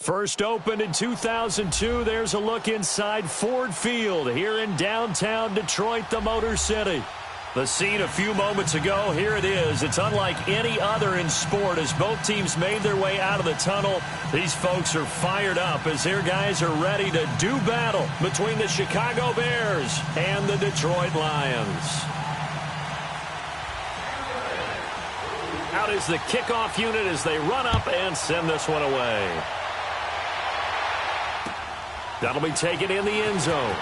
First opened in 2002, there's a look inside Ford Field here in downtown Detroit, the Motor City. The scene a few moments ago, here it is. It's unlike any other in sport as both teams made their way out of the tunnel. These folks are fired up as their guys are ready to do battle between the Chicago Bears and the Detroit Lions. Out is the kickoff unit as they run up and send this one away. That'll be taken in the end zone.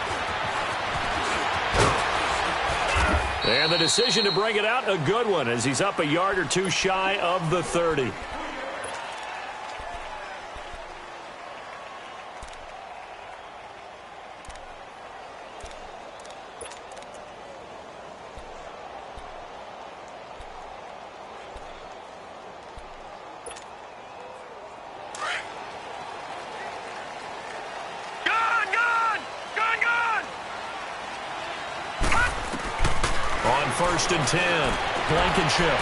And the decision to bring it out, a good one, as he's up a yard or two shy of the 30. First and 10, Blankenship.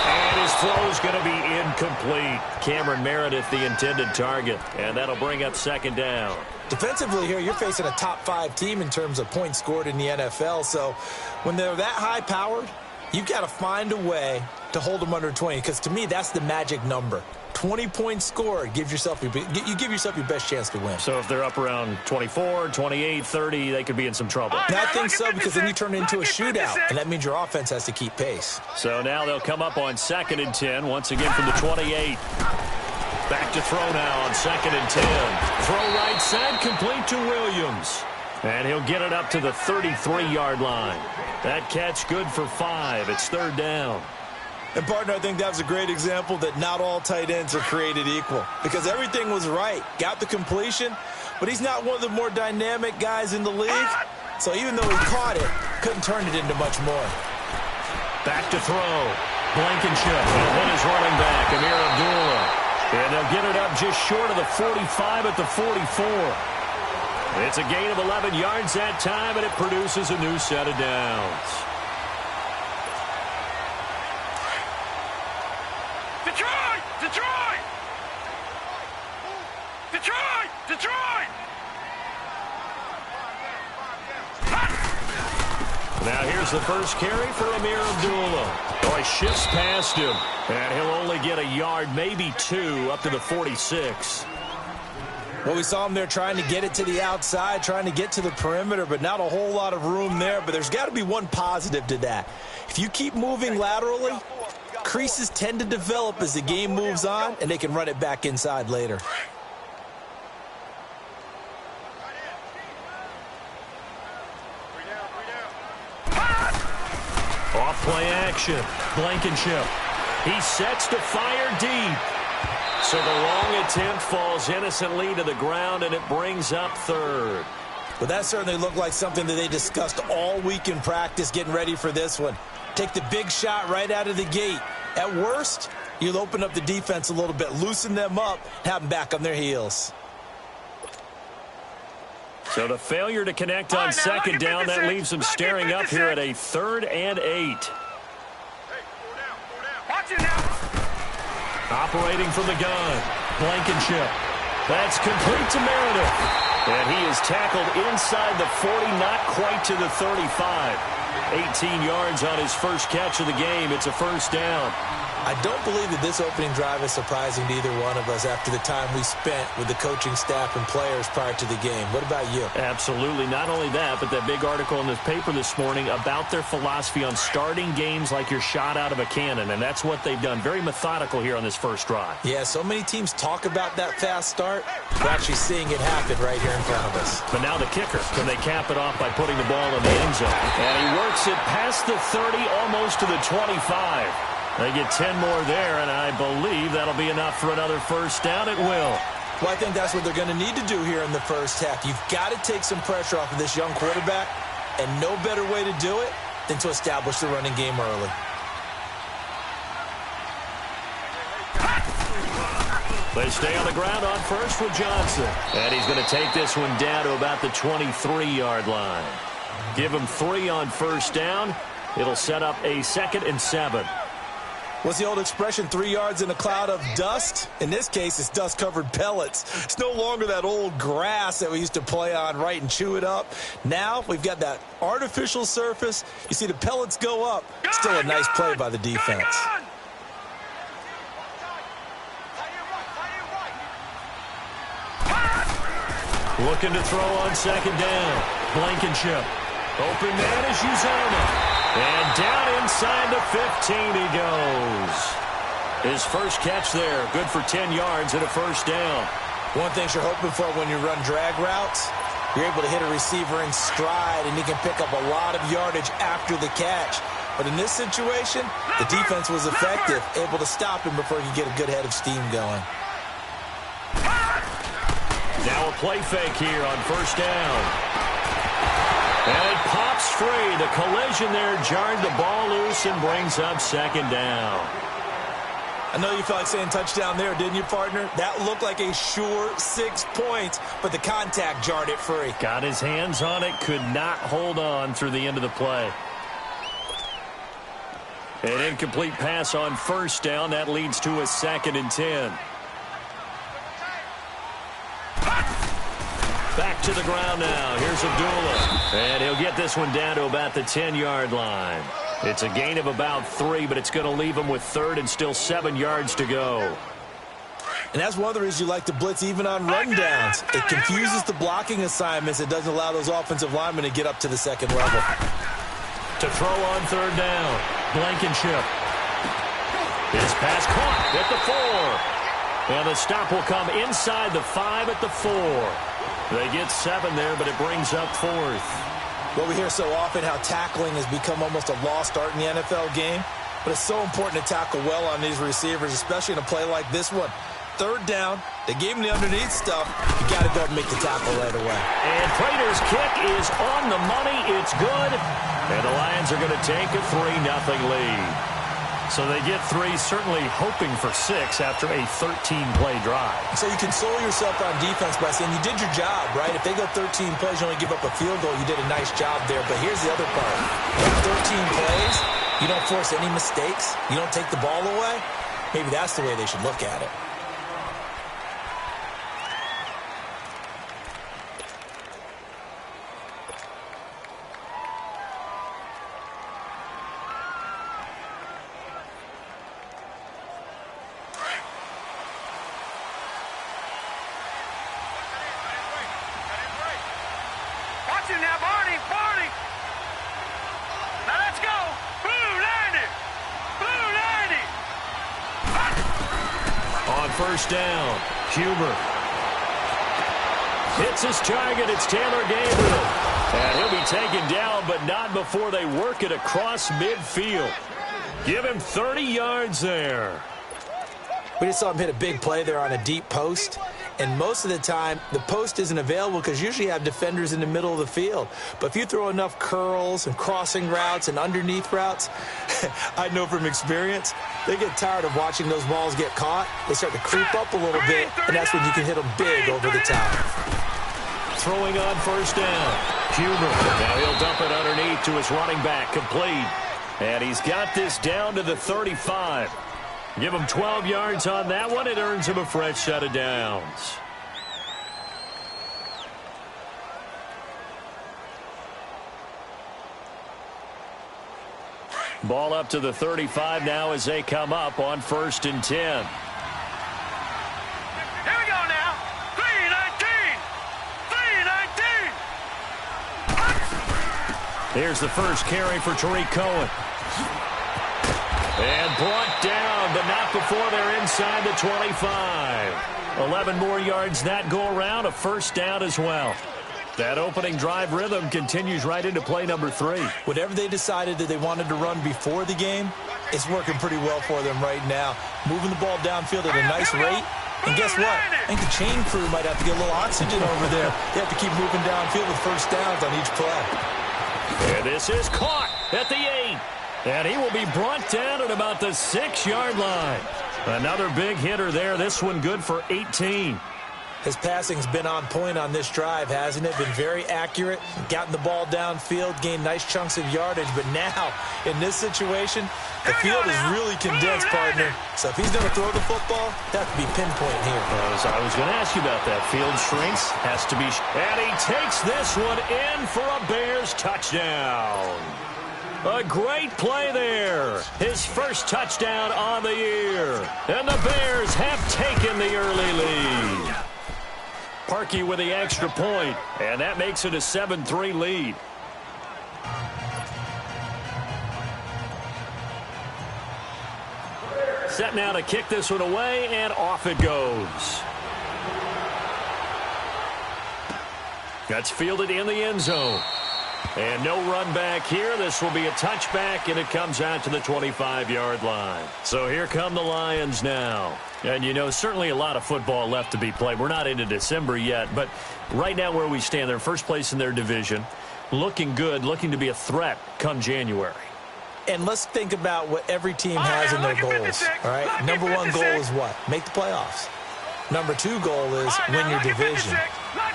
And his throw is going to be incomplete. Cameron Meredith, the intended target. And that'll bring up second down. Defensively here, you're facing a top-5 team in terms of points scored in the NFL. So when they're that high-powered, you've got to find a way to hold them under 20. Because to me, that's the magic number. 20 points scored, you give yourself your best chance to win. So if they're up around 24, 28, 30, they could be in some trouble. I think so, because then you turn it into a shootout, and that means your offense has to keep pace. So now they'll come up on 2nd and 10, once again from the 28. Back to throw now on 2nd and 10. Throw right side, complete to Williams. And he'll get it up to the 33-yard line. That catch good for 5. It's third down. And, partner, I think that was a great example that not all tight ends are created equal, because everything was right. Got the completion, but he's not one of the more dynamic guys in the league. So even though he caught it, couldn't turn it into much more. Back to throw. Blankenship. And then his running back, Amir Abdullah. And they'll get it up just short of the 45 at the 44. It's a gain of 11 yards that time, and it produces a new set of downs. Now here's the first carry for Amir Abdullah. Oh, he shifts past him, and he'll only get a yard, maybe 2, up to the 46. Well, we saw him there trying to get it to the outside, trying to get to the perimeter, but not a whole lot of room there. But there's got to be one positive to that. If you keep moving laterally, creases tend to develop as the game moves on, and they can run it back inside later. Off-play action. Blankenship. He sets to fire deep. So the long attempt falls innocently to the ground, and it brings up third. Well, that certainly looked like something that they discussed all week in practice getting ready for this one. Take the big shot right out of the gate. At worst, you'll open up the defense a little bit, loosen them up, have them back on their heels. So the failure to connect on second down, that leaves them staring up here at a 3rd and 8. Operating from the gun, Blankenship. That's complete to Meredith. And he is tackled inside the 40, not quite to the 35. 18 yards on his first catch of the game. It's a first down. I don't believe that this opening drive is surprising to either one of us after the time we spent with the coaching staff and players prior to the game. What about you? Absolutely. Not only that, but that big article in the paper this morning about their philosophy on starting games like you're shot out of a cannon, and that's what they've done. Very methodical here on this first drive. Yeah, so many teams talk about that fast start. We're actually seeing it happen right here in front of us. But now the kicker. Can they cap it off by putting the ball in the end zone? And he works it past the 30, almost to the 25. They get 10 more there, and I believe that'll be enough for another first down. It will. Well, I think that's what they're going to need to do here in the first half. You've got to take some pressure off of this young quarterback, and no better way to do it than to establish the running game early. They stay on the ground on first with Johnson. And he's going to take this one down to about the 23-yard line. Give him 3 on first down. It'll set up a 2nd and 7. What's the old expression, 3 yards in a cloud of dust? In this case, it's dust-covered pellets. It's no longer that old grass that we used to play on, right, and chew it up. Now we've got that artificial surface. You see the pellets go up. Still a nice play by the defense. Looking to throw on second down. Blankenship. Open man is Uzomah. And down inside the 15 he goes. His first catch there, good for 10 yards and a first down. One thing you're hoping for when you run drag routes, you're able to hit a receiver in stride, and he can pick up a lot of yardage after the catch. But in this situation, the defense was effective, able to stop him before he could get a good head of steam going. Now a play fake here on first down. And it pops free. The collision there jarred the ball loose and brings up second down. I know you felt like saying touchdown there, didn't you, partner? That looked like a sure 6 points, but the contact jarred it free. Got his hands on it, could not hold on through the end of the play. An incomplete pass on first down. That leads to a 2nd and 10. Back to the ground now. Here's Abdullah. And he'll get this one down to about the 10-yard line. It's a gain of about 3, but it's going to leave him with 3rd and still 7 yards to go. And that's one of the reasons you like to blitz even on rundowns. It confuses the blocking assignments. It doesn't allow those offensive linemen to get up to the second level. To throw on third down, Blankenship. His pass caught at the 4. And the stop will come inside the 5 at the 4. They get 7 there, but it brings up 4th. Well, we hear so often how tackling has become almost a lost art in the NFL game. But it's so important to tackle well on these receivers, especially in a play like this one. Third down, they gave him the underneath stuff. You got to go and make the tackle right away. And Prater's kick is on the money. It's good. And the Lions are going to take a 3-0 lead. So they get 3, certainly hoping for 6 after a 13-play drive. So you console yourself on defense by saying you did your job, right? If they go 13 plays, you only give up a field goal, you did a nice job there. But here's the other part. 13 plays, you don't force any mistakes, you don't take the ball away. Maybe that's the way they should look at it. First down, Huber. Hits his target, it's Taylor Gabriel. And he'll be taken down, but not before they work it across midfield. Give him 30 yards there. We just saw him hit a big play there on a deep post. And most of the time, the post isn't available because usually you have defenders in the middle of the field. But if you throw enough curls and crossing routes and underneath routes, I know from experience, they get tired of watching those balls get caught. They start to creep up a little bit, and that's when you can hit them big over the top. Throwing on first down, Huber. Now he'll dump it underneath to his running back, complete. And he's got this down to the 35. Give him 12 yards on that one. It earns him a fresh set of downs. Ball up to the 35 now as they come up on 1st and 10. Here we go now. 3-19. 3-19. Here's the first carry for Tariq Cohen. And brought down, but not before they're inside the 25. 11 more yards that go around, a first down as well. That opening drive rhythm continues right into play number 3. Whatever they decided that they wanted to run before the game, it's working pretty well for them right now. Moving the ball downfield at a nice rate. And guess what? I think the chain crew might have to get a little oxygen over there. They have to keep moving downfield with first downs on each play. And this is caught at the 8. And he will be brought down at about the 6-yard line. Another big hitter there. This one good for 18. His passing's been on point on this drive, hasn't it? Been very accurate, gotten the ball downfield, gained nice chunks of yardage. But now, in this situation, the field is really condensed, partner. So if he's going to throw the football, that could be pinpoint here. I was going to ask you about that. Field shrinks, has to be. And he takes this one in for a Bears touchdown. A great play there. His first touchdown on the year. And the Bears have taken the early lead. Parkey with the extra point, and that makes it a 7-3 lead. Set now to kick this one away, and off it goes. That's fielded in the end zone. And no run back here. This will be a touchback, and it comes out to the 25-yard line. So here come the Lions now. And, you know, certainly a lot of football left to be played. We're not into December yet, but right now where we stand, they're first place in their division, looking good, looking to be a threat come January. And let's think about what every team has in their goals, all right? Number one goal is what? Make the playoffs. Number two goal is win your division.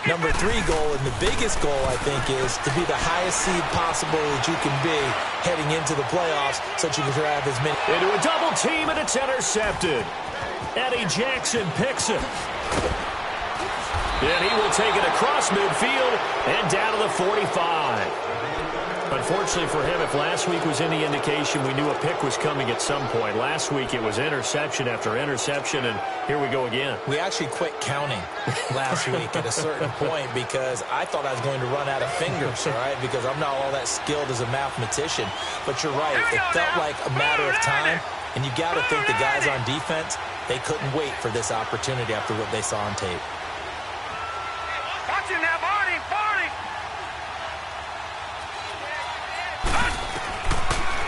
Number three goal, and the biggest goal, I think, is to be the highest seed possible that you can be heading into the playoffs so that you can grab as many. Into a double team, and it's intercepted. Eddie Jackson picks it. And he will take it across midfield and down to the 45. Unfortunately for him, if last week was any indication, we knew a pick was coming at some point. Last week it was interception after interception, and here we go again. We actually quit counting last week at a certain point because I thought I was going to run out of fingers, all right, because I'm not all that skilled as a mathematician. But you're right. It felt like a matter of time, and you got to think the guys on defense, they couldn't wait for this opportunity after what they saw on tape. Watch him now, Barney.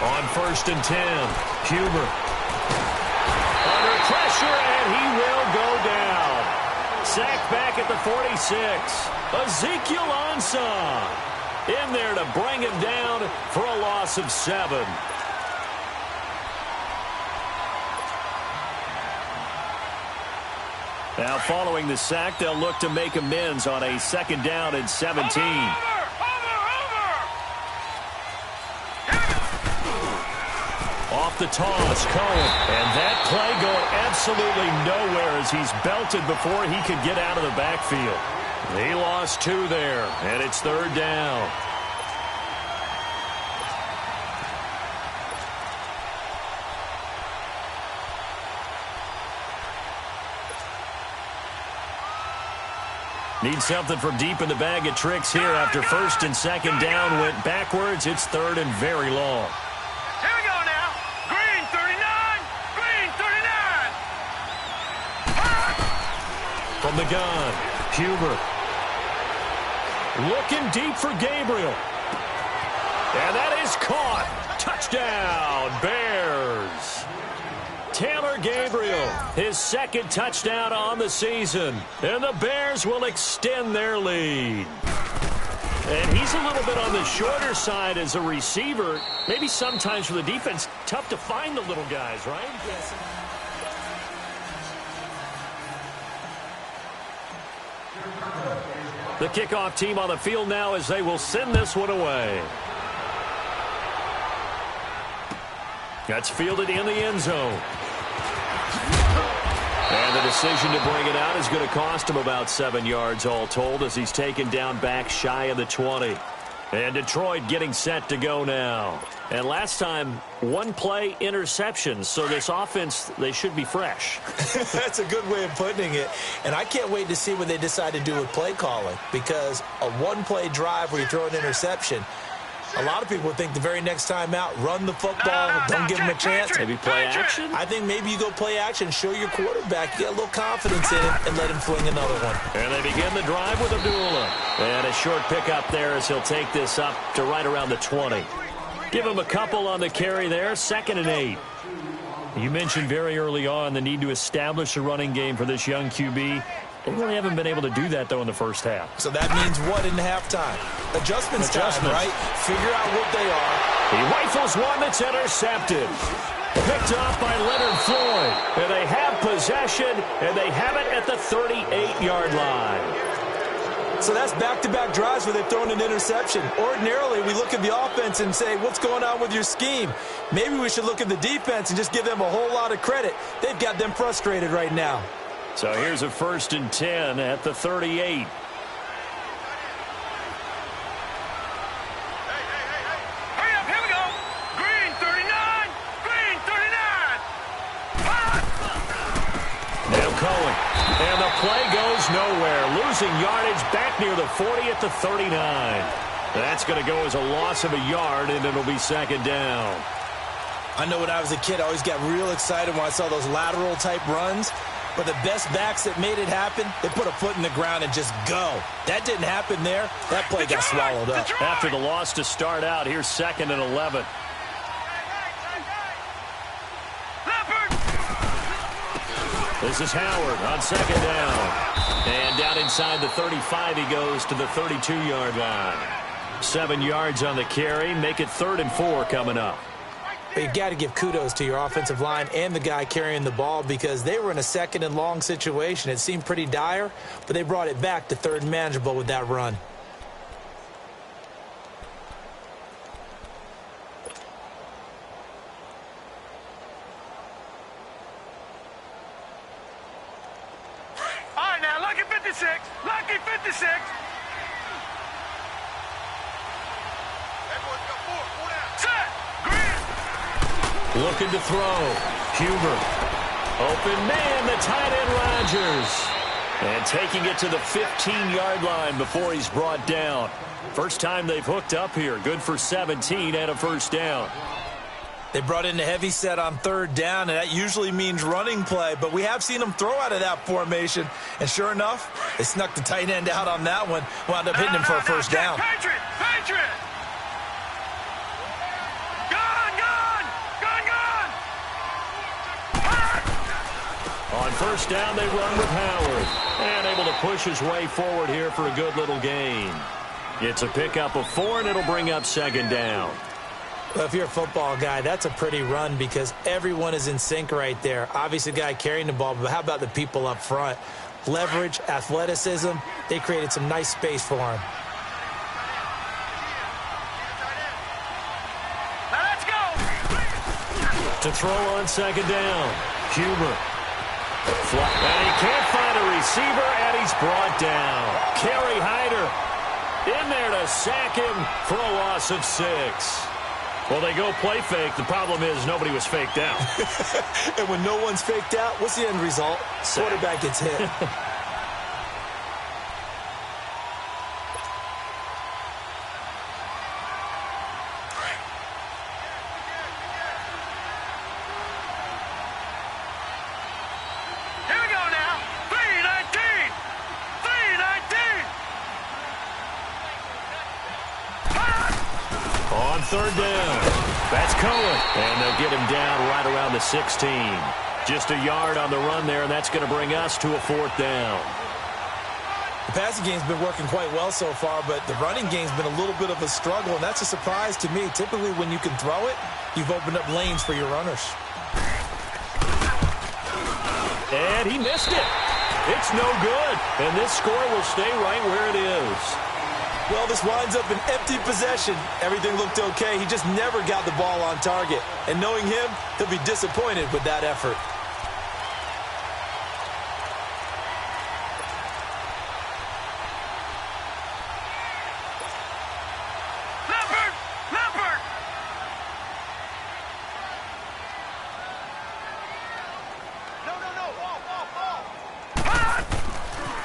On 1st and 10, Huber. Under pressure, and he will go down. Sacked back at the 46. Ezekiel Ansah in there to bring him down for a loss of 7. Now following the sack, they'll look to make amends on a 2nd down and 17. Off the toss, Cohen. And that play going absolutely nowhere as he's belted before he could get out of the backfield. He lost 2 there, and it's 3rd down. Need something from deep in the bag of tricks here after 1st and 2nd down went backwards. It's 3rd and very long. Here we go now. Green 39. Green 39. From the gun, Huber. Looking deep for Gabriel. And that is caught. Touchdown, Bears. Taylor Gabriel, his 2nd touchdown on the season. And the Bears will extend their lead. And he's a little bit on the shorter side as a receiver. Maybe sometimes for the defense, tough to find the little guys, right? Yes. The kickoff team on the field now as they will send this one away. That's fielded in the end zone. And the decision to bring it out is going to cost him about 7 yards all told as he's taken down back shy of the 20. And Detroit getting set to go now. And last time, 1 play interception. So this offense, they should be fresh. That's a good way of putting it. And I can't wait to see what they decide to do with play calling. Because a 1-play drive where you throw an interception, a lot of people think the very next time out, run the football, don't give him a chance. Maybe play action? I think maybe you go play action, show your quarterback, get a little confidence in him, and let him fling another one. And they begin the drive with Abdullah. And a short pickup there as he'll take this up to right around the 20. Give him a couple on the carry there, 2nd and 8. You mentioned very early on the need to establish a running game for this young QB. They really haven't been able to do that, though, in the first half. So that means what in halftime? Adjustments time, right? Figure out what they are. He rifles one that's intercepted. Picked off by Leonard Floyd. And they have possession, and they have it at the 38-yard line. So that's back-to-back drives where they've thrown an interception. Ordinarily, we look at the offense and say, what's going on with your scheme? Maybe we should look at the defense and just give them a whole lot of credit. They've got them frustrated right now. So here's a 1st and 10 at the 38. Hurry up, here we go. Green 39. Green 39. Now Cohen. And the play goes nowhere. Losing yardage back near the 40 at the 39. That's going to go as a loss of a yard, and it'll be 2nd down. I know when I was a kid, I always got real excited when I saw those lateral-type runs. But the best backs that made it happen, they put a foot in the ground and just go. That didn't happen there. That play got swallowed up. After the loss to start out, here's 2nd and 11. This is Howard on 2nd down. And down inside the 35, he goes to the 32-yard line. 7 yards on the carry. Make it 3rd and 4 coming up. But you've got to give kudos to your offensive line and the guy carrying the ball because they were in a 2nd and long situation. It seemed pretty dire, but they brought it back to 3rd and manageable with that run. All right, now, lucky 56. Lucky 56. Set. Green. Looking to throw. Huber. Open man, the tight end Rodgers. And taking it to the 15-yard line before he's brought down. First time they've hooked up here. Good for 17 and a 1st down. They brought in a heavy set on 3rd down, and that usually means running play. But we have seen them throw out of that formation. And sure enough, they snuck the tight end out on that one. Wound up hitting him for a 1st down. Patriot. Patriot. On 1st down, they run with Howard. And able to push his way forward here for a good little gain. It's a pickup of 4, and it'll bring up 2nd down. Well, if you're a football guy, that's a pretty run because everyone is in sync right there. Obviously, the guy carrying the ball, but how about the people up front? Leverage, athleticism, they created some nice space for him. Now let's go. To throw on 2nd down. Huber. And he can't find a receiver, and he's brought down. Kerry Hyder in there to sack him for a loss of 6. Well, they go play fake. The problem is nobody was faked out. And when no one's faked out, what's the end result? Sack. Quarterback gets hit. On 3rd down. That's Cohen. And they'll get him down right around the 16. Just a yard on the run there, and that's going to bring us to a 4th down. The passing game's been working quite well so far, but the running game's been a little bit of a struggle, and that's a surprise to me. Typically, when you can throw it, you've opened up lanes for your runners. And he missed it. It's no good. And this score will stay right where it is. Well, this winds up an empty possession. Everything looked okay. He just never got the ball on target. And knowing him, he'll be disappointed with that effort.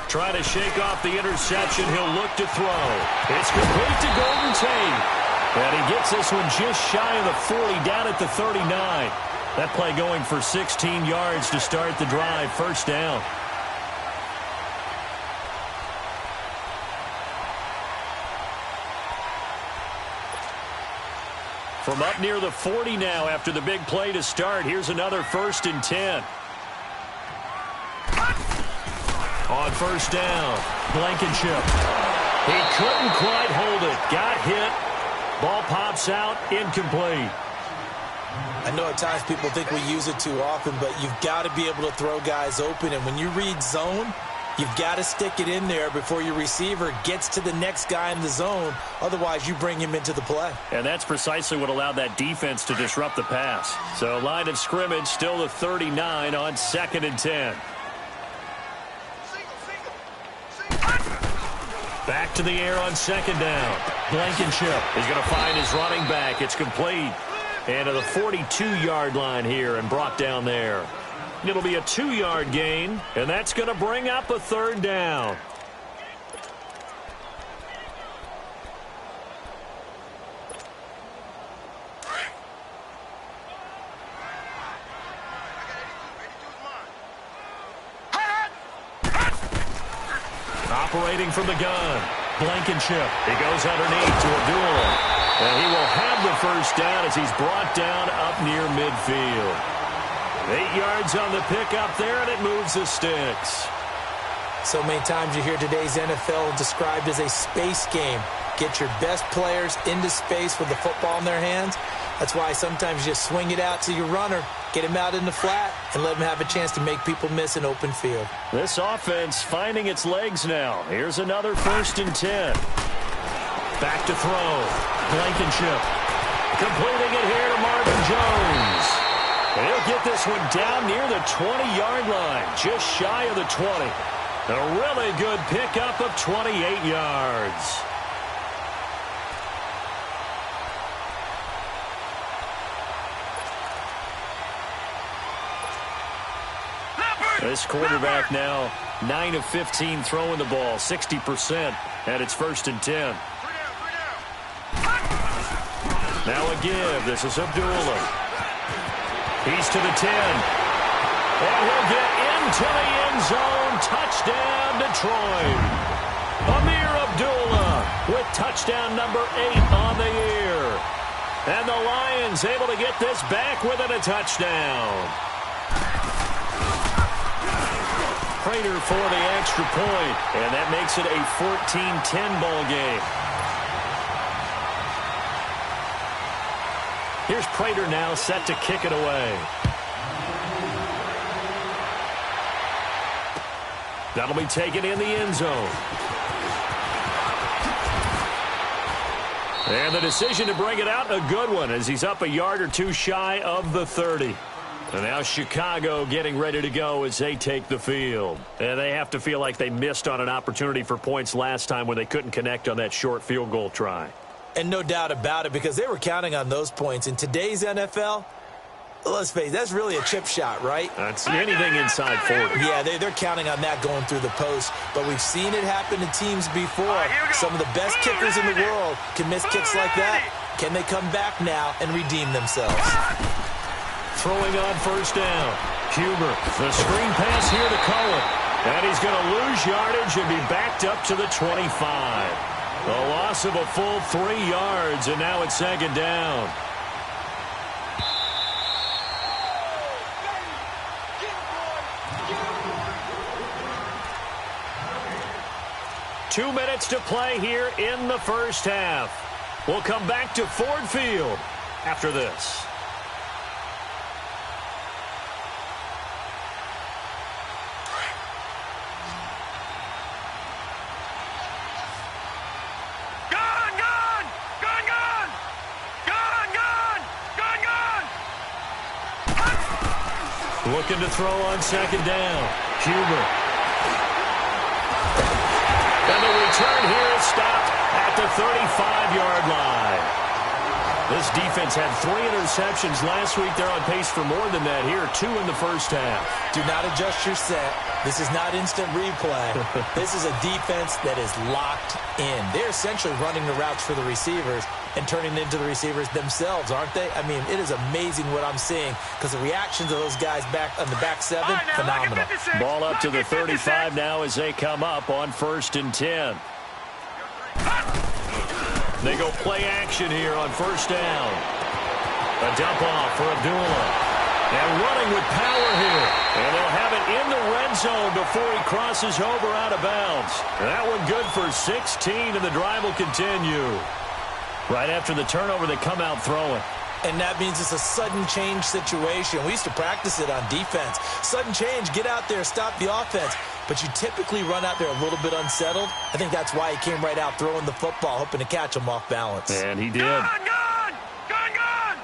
Try to shake off the interception. He'll look to throw. It's complete to Golden Tate. And he gets this one just shy of the 40 down at the 39. That play going for 16 yards to start the drive. 1st down. From up near the 40 now after the big play to start. Here's another 1st and 10. On 1st down, Blankenship. He couldn't quite hold it. Got hit. Ball pops out, incomplete. I know at times people think we use it too often, but you've got to be able to throw guys open. And when you read zone, you've got to stick it in there before your receiver gets to the next guy in the zone. Otherwise, you bring him into the play. And that's precisely what allowed that defense to disrupt the pass. So line of scrimmage still the 39 on 2nd and 10. Back to the air on 2nd down. Blankenship is going to find his running back. It's complete. And to the 42-yard line here and brought down there. It'll be a 2-yard gain, and that's going to bring up a 3rd down. Operating from the gun. Blankenship. He goes underneath to Abdullah. And he will have the 1st down as he's brought down up near midfield. 8 yards on the pickup there, and it moves the sticks. So many times you hear today's NFL described as a space game. Get your best players into space with the football in their hands. That's why sometimes you just swing it out to your runner, get him out in the flat, and let him have a chance to make people miss an open field. This offense finding its legs now. Here's another 1st and 10. Back to throw. Blankenship. Completing it here to Marvin Jones. And he'll get this one down near the 20-yard line, just shy of the 20. A really good pickup of 28 yards. This quarterback now 9 of 15 throwing the ball, 60%, and it's 1st and 10. Now a give. This is Abdullah. He's to the 10. And he'll get into the end zone. Touchdown, Detroit. Amir Abdullah with touchdown number 8 on the year. And the Lions able to get this back within a touchdown. Prater for the extra point, and that makes it a 14-10 ball game. Here's Prater now set to kick it away. That'll be taken in the end zone. And the decision to bring it out, a good one, as he's up a yard or two shy of the 30. And now Chicago getting ready to go as they take the field. And they have to feel like they missed on an opportunity for points last time when they couldn't connect on that short field goal try. And no doubt about it, because they were counting on those points. In today's NFL, let's face it, that's really a chip shot, right? That's anything inside 40. Yeah, they're counting on that going through the post. But we've seen it happen to teams before. Some of the best kickers in the world can miss kicks like that. Can they come back now and redeem themselves? Throwing on 1st down. Huber, the screen pass here to Cohen. And he's going to lose yardage and be backed up to the 25. A loss of a full 3 yards, and now it's 2nd down. Two minutes to play here in the 1st half. We'll come back to Ford Field after this. Looking to throw on 2nd down. Huber. And the return here is stopped at the 35-yard line. This defense had 3 interceptions last week. They're on pace for more than that here. 2 in the 1st half. Do not adjust your set. This is not instant replay. This is a defense that is locked in. They're essentially running the routes for the receivers and turning it into the receivers themselves, aren't they? I mean, it is amazing what I'm seeing because the reactions of those guys back on the back 7, phenomenal. Ball up to the 35 now as they come up on 1st and 10. They go play action here on 1st down. A dump off for Abdullah. And running with power here. And they'll have it in the red zone before he crosses over out of bounds. And that one good for 16, and the drive will continue. Right after the turnover, they come out throwing. And that means it's a sudden change situation. We used to practice it on defense. Sudden change, get out there, stop the offense. But you typically run out there a little bit unsettled. I think that's why he came right out throwing the football, hoping to catch him off balance. And he did. Gun, gun! Gun, gun!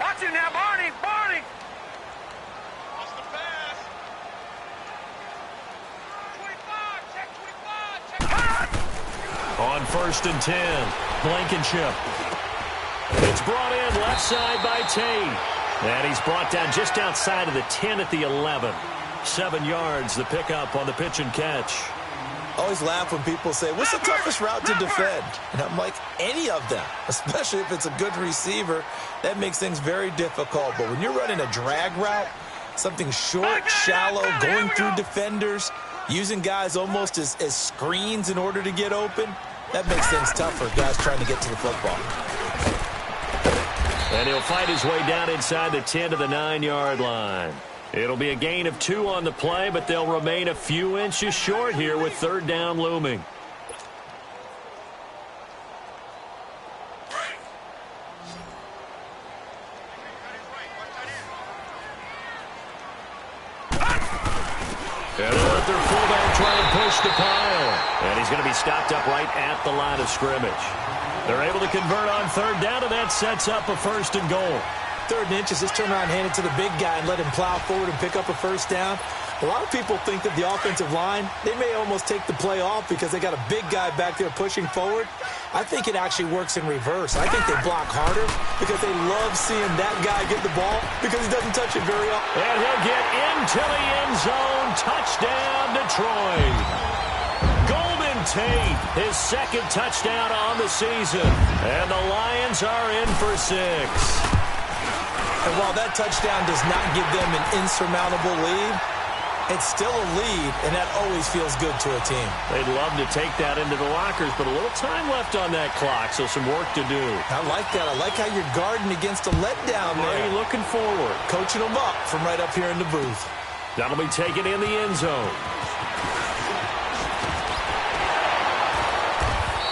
Watch him now, Barney! Barney! What's the pass? 25, check 25, check. On 1st and 10, Blankenship. It's brought in left side by Tate. And he's brought down just outside of the 10 at the 11. 7 yards, the pickup on the pitch and catch. Always laugh when people say, what's the toughest route to defend? And I'm like, any of them, especially if it's a good receiver. That makes things very difficult. But when you're running a drag route, something short, shallow, going through defenders, using guys almost as screens in order to get open, that makes things tough for guys trying to get to the football. And he'll fight his way down inside the 10 to the 9-yard line. It'll be a gain of 2 on the play, but they'll remain a few inches short here with 3rd down looming. And they'll let their fullback try and push the pile. And he's going to be stopped up right at the line of scrimmage. They're able to convert on 3rd down, and that sets up a 1st and goal. 3rd and inches, just turn around and hand it to the big guy and let him plow forward and pick up a 1st down. A lot of people think that the offensive line, they may almost take the play off because they got a big guy back there pushing forward. I think it actually works in reverse. I think they block harder because they love seeing that guy get the ball because he doesn't touch it very often. And he'll get into the end zone. Touchdown, Detroit. Tate, his 2nd touchdown on the season. And the Lions are in for 6. And while that touchdown does not give them an insurmountable lead, it's still a lead, and that always feels good to a team. They'd love to take that into the lockers, but a little time left on that clock, so some work to do. I like that. I like how you're guarding against a letdown there. Already looking forward. Coaching them up from right up here in the booth. That'll be taken in the end zone.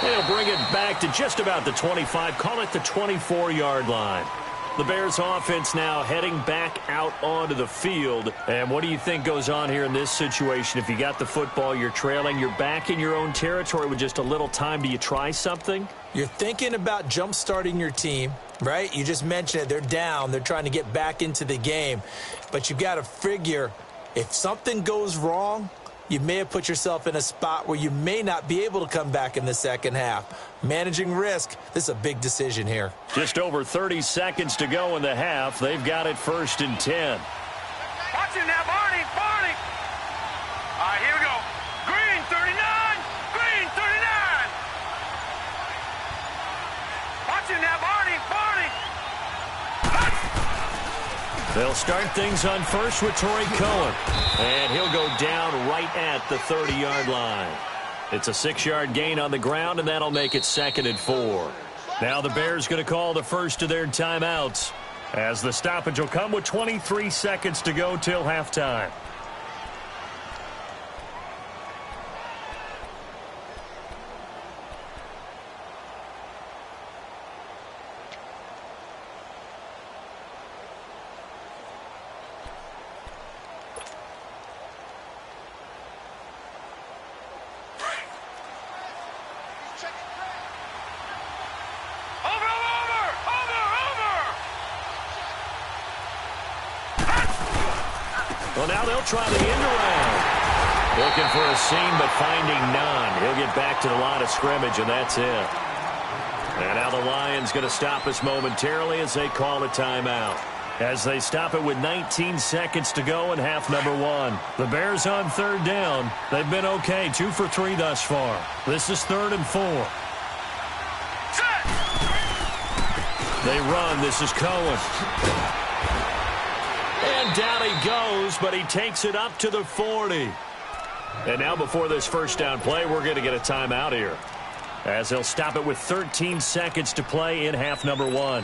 They'll bring it back to just about the 25, call it the 24-yard line. The Bears offense now heading back out onto the field. And what do you think goes on here in this situation? If you got the football, you're trailing, you're back in your own territory with just a little time. Do you try something? You're thinking about jump-starting your team, right? You just mentioned it. They're down. They're trying to get back into the game. But you got to figure if something goes wrong, you may have put yourself in a spot where you may not be able to come back in the second half. Managing risk, this is a big decision here. Just over 30 seconds to go in the half. They've got it 1st and 10. Watch him now, Barney! Barney! All right, here we go. Green, 39! Green, 39! Watch him now, Barney! Barney! They'll start things on 1st with Torrey Cohen. And he'll go down right at the 30-yard line. It's a 6-yard gain on the ground, and that'll make it 2nd and 4. Now the Bears going to call the first of their timeouts, as the stoppage will come with 23 seconds to go till halftime. Well, now they'll try the end around. Looking for a seam, but finding none. He'll get back to the line of scrimmage, and that's it. And now the Lions going to stop us momentarily as they call a timeout. As they stop it with 19 seconds to go in half number 1. The Bears on 3rd down. They've been okay, 2 for 3 thus far. This is 3rd and 4. They run. This is Cohen. And down he goes, but he takes it up to the 40. And now before this first down play, we're going to get a timeout here, as they'll stop it with 13 seconds to play in half number 1.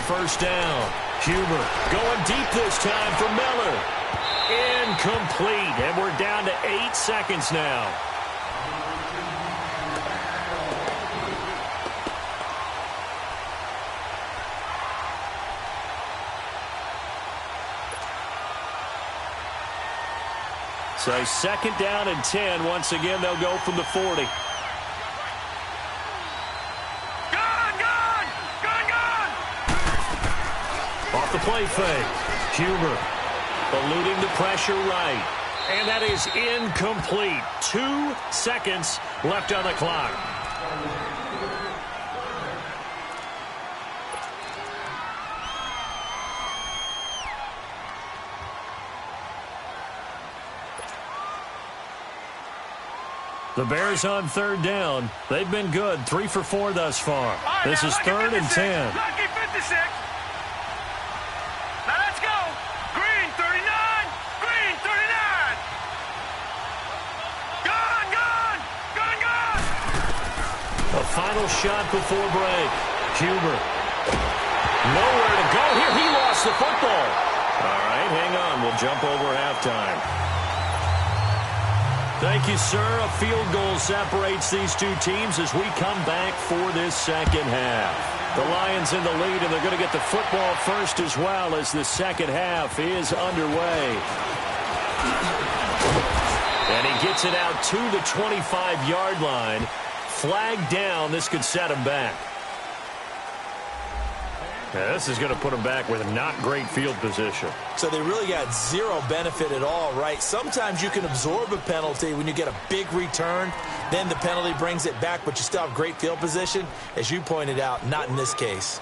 first down. Huber going deep this time for Miller. Incomplete, and we're down to 8 seconds now. So second down and 10. Once again, they'll go from the 40. Off the play fake. Huber eluding the pressure right. And that is incomplete. 2 seconds left on the clock. The Bears on third down. They've been good. 3 for 4 thus far. This is third and 10. Lucky 56. Now let's go. Green 39. Green 39. Gone. A final shot before break. Huber. Nowhere to go here. He lost the football. All right, hang on. We'll jump over halftime. Thank you, sir. A field goal separates these two teams as we come back for this second half. The Lions in the lead, and they're going to get the football first as well as the second half is underway. And he gets it out to the 25-yard line. Flag down. This could set him back. Yeah, this is going to put him back with a not great field position. So they really got zero benefit at all, right? Sometimes you can absorb a penalty when you get a big return. Then the penalty brings it back, but you still have great field position. As you pointed out, not in this case.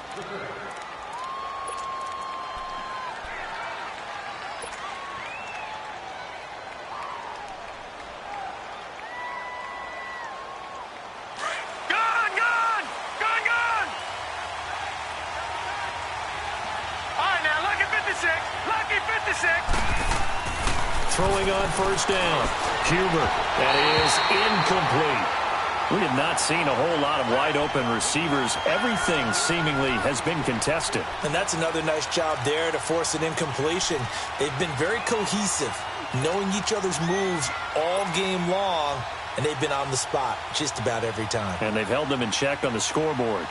Throwing on first down. Huber. That is incomplete. We have not seen a whole lot of wide-open receivers. Everything seemingly has been contested. And that's another nice job there to force an incompletion. They've been very cohesive, knowing each other's moves all game long, and they've been on the spot just about every time. And they've held them in check on the scoreboard.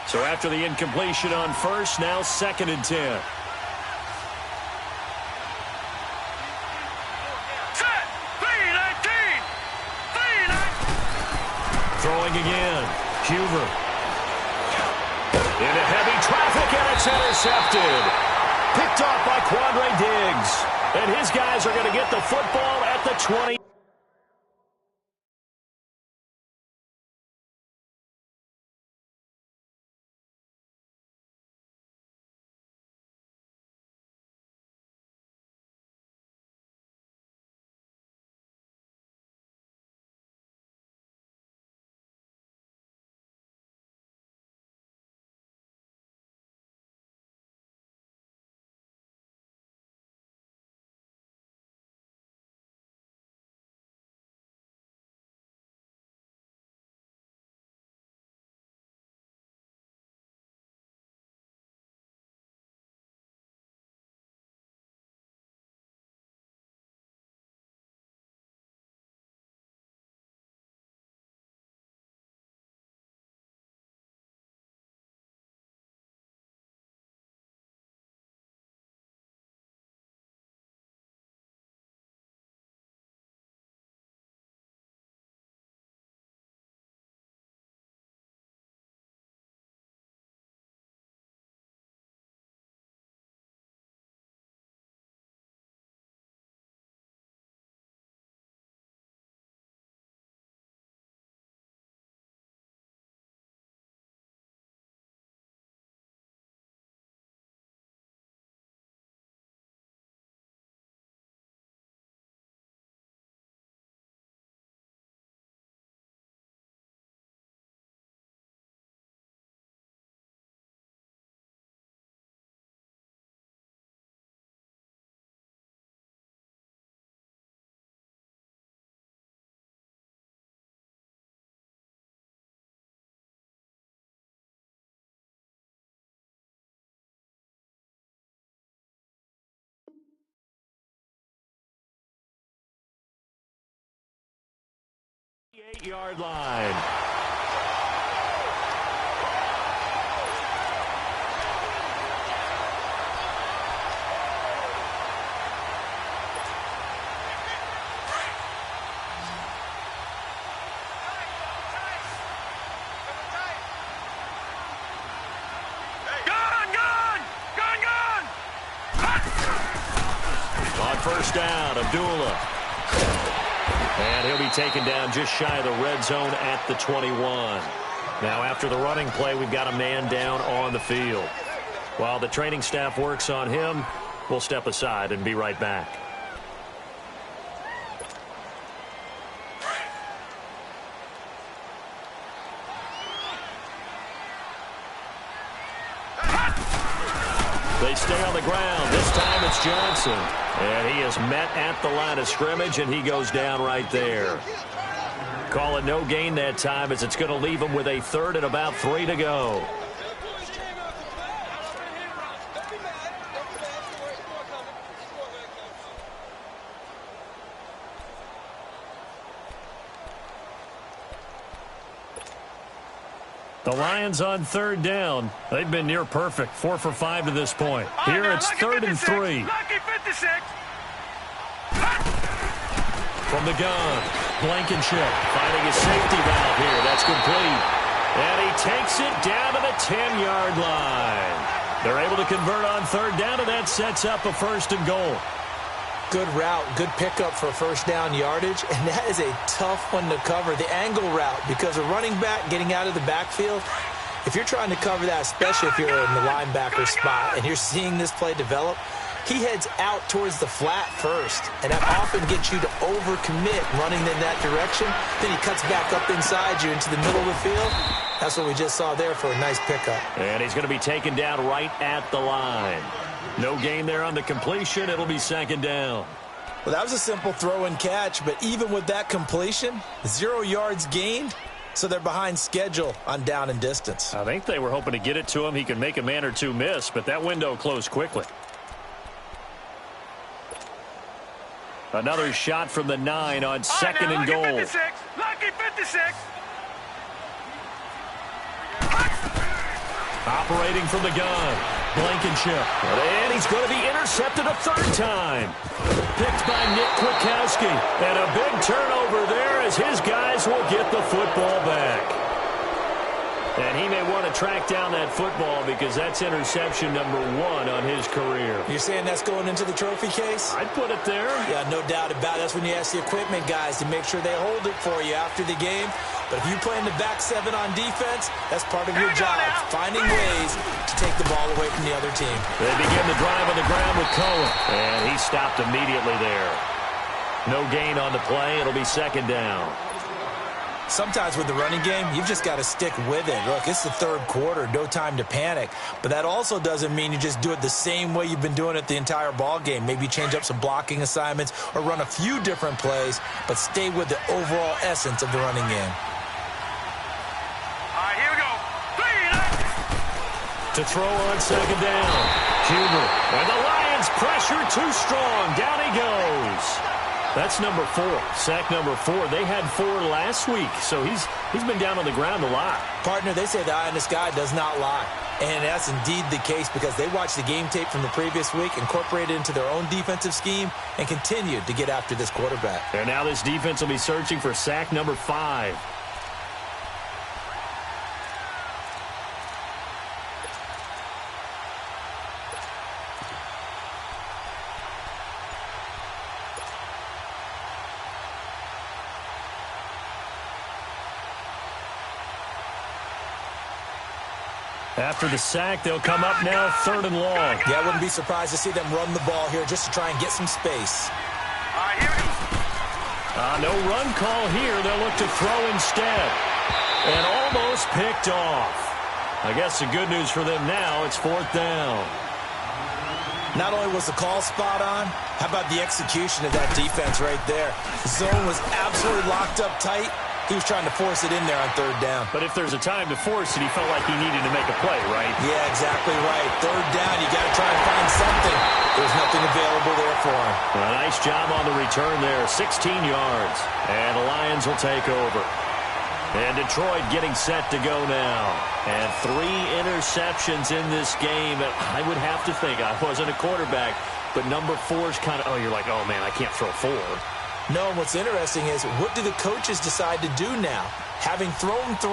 So after the incompletion on first, now second and 10. Throwing again. Huber. Into heavy traffic, and it's intercepted. Picked off by Quandre Diggs. And his guys are going to get the football at the 20. 8-yard line. First down, Abdullah. And he'll be taken down just shy of the red zone at the 21. Now, after the running play, we've got a man down on the field. While the training staff works on him, we'll step aside and be right back. They stay on the ground. This time it's Johnson. And he is met at the line of scrimmage, and he goes down right there. Call it no gain that time, as it's going to leave him with a third and about 3 to go. The Lions on third down. They've been near perfect, 4 for 5 to this point. Here it's 3rd and 3. From the gun, Blankenship finding his safety valve here. That's complete. And he takes it down to the 10-yard line. They're able to convert on third down, and that sets up a 1st and goal. Good route, good pickup for first down yardage, and that is a tough one to cover, the angle route, because a running back getting out of the backfield, if you're trying to cover that, especially if you're in the linebacker spot and you're seeing this play develop, he heads out towards the flat first, and that often gets you to overcommit running in that direction. Then he cuts back up inside you into the middle of the field. That's what we just saw there for a nice pickup. And he's going to be taken down right at the line. No gain there on the completion. It'll be 2nd down. Well, that was a simple throw and catch, but even with that completion, 0 yards gained, so they're behind schedule on down and distance. I think they were hoping to get it to him. He could make a man or two miss, but that window closed quickly. Another shot from the 9 on 2nd and goal. Lucky 56. Operating from the gun, Blankenship. And he's going to be intercepted a 3rd time. Picked by Nick Kwiatkowski. And a big turnover there as his guys will get the football back. And he may want to track down that football because that's interception number 1 on his career. You're saying that's going into the trophy case? I'd put it there. Yeah, no doubt about it. That's when you ask the equipment guys to make sure they hold it for you after the game. But if you play in the back 7 on defense, that's part of your job, finding ways to take the ball away from the other team. They begin the drive on the ground with Cohen. And he stopped immediately there. No gain on the play. It'll be 2nd down. Sometimes with the running game, you've just got to stick with it. Look, it's the 3rd quarter, no time to panic. But that also doesn't mean you just do it the same way you've been doing it the entire ball game. Maybe change up some blocking assignments or run a few different plays, but stay with the overall essence of the running game. All right, here we go. To throw on 2nd down. Huber. And the Lions pressure too strong. Down he goes. That's number 4. Sack number 4. They had 4 last week, so he's been down on the ground a lot. Partner, they say the eye in the sky does not lie. And that's indeed the case because they watched the game tape from the previous week, incorporated it into their own defensive scheme, and continued to get after this quarterback. And now this defense will be searching for sack number 5. After the sack, they'll come up now 3rd and long. Yeah, I wouldn't be surprised to see them run the ball here just to try and get some space. All right, here we go. No run call here. They'll look to throw instead. And almost picked off. I guess the good news for them now, it's 4th down. Not only was the call spot on, how about the execution of that defense right there? The zone was absolutely locked up tight. He was trying to force it in there on 3rd down. But if there's a time to force it, he felt like he needed to make a play, right? Yeah, exactly right. 3rd down, you got to try and find something. There's nothing available there for him. A nice job on the return there, 16 yards. And the Lions will take over. And Detroit getting set to go now. And 3 interceptions in this game. I would have to think, I wasn't a quarterback, but number 4 is kind of, oh, you're like, oh, man, I can't throw 4. No, and what's interesting is, what do the coaches decide to do now? Having thrown 3,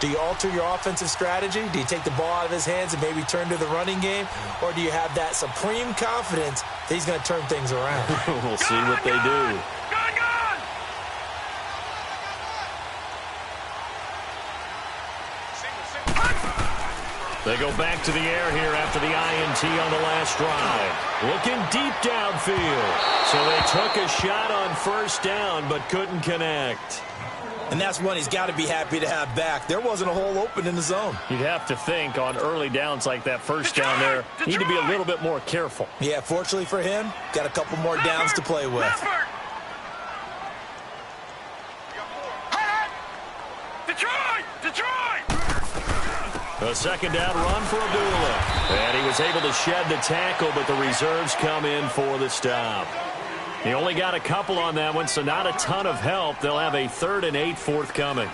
do you alter your offensive strategy? Do you take the ball out of his hands and maybe turn to the running game? Or do you have that supreme confidence that he's going to turn things around? We'll see what they do. They go back to the air here after the INT on the last drive. Looking deep downfield. So they took a shot on first down but couldn't connect. And that's one he's got to be happy to have back. There wasn't a hole open in the zone. You'd have to think on early downs like that first down there, need to be a little bit more careful. Yeah, fortunately for him, got a couple more downs to play with. A second down run for Abdullah. And he was able to shed the tackle, but the reserves come in for the stop. He only got a couple on that one, so not a ton of help. They'll have a 3rd and 8 forthcoming.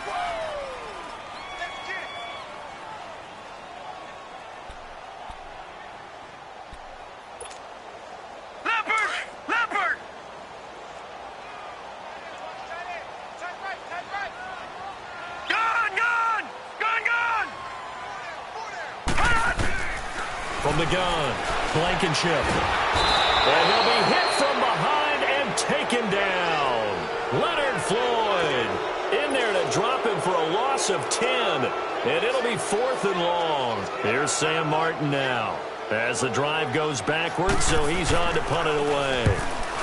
From the gun, Blankenship. And he'll be hit from behind and taken down. Leonard Floyd in there to drop him for a loss of 10. And it'll be 4th and long. Here's Sam Martin now as the drive goes backwards, so he's on to punt it away.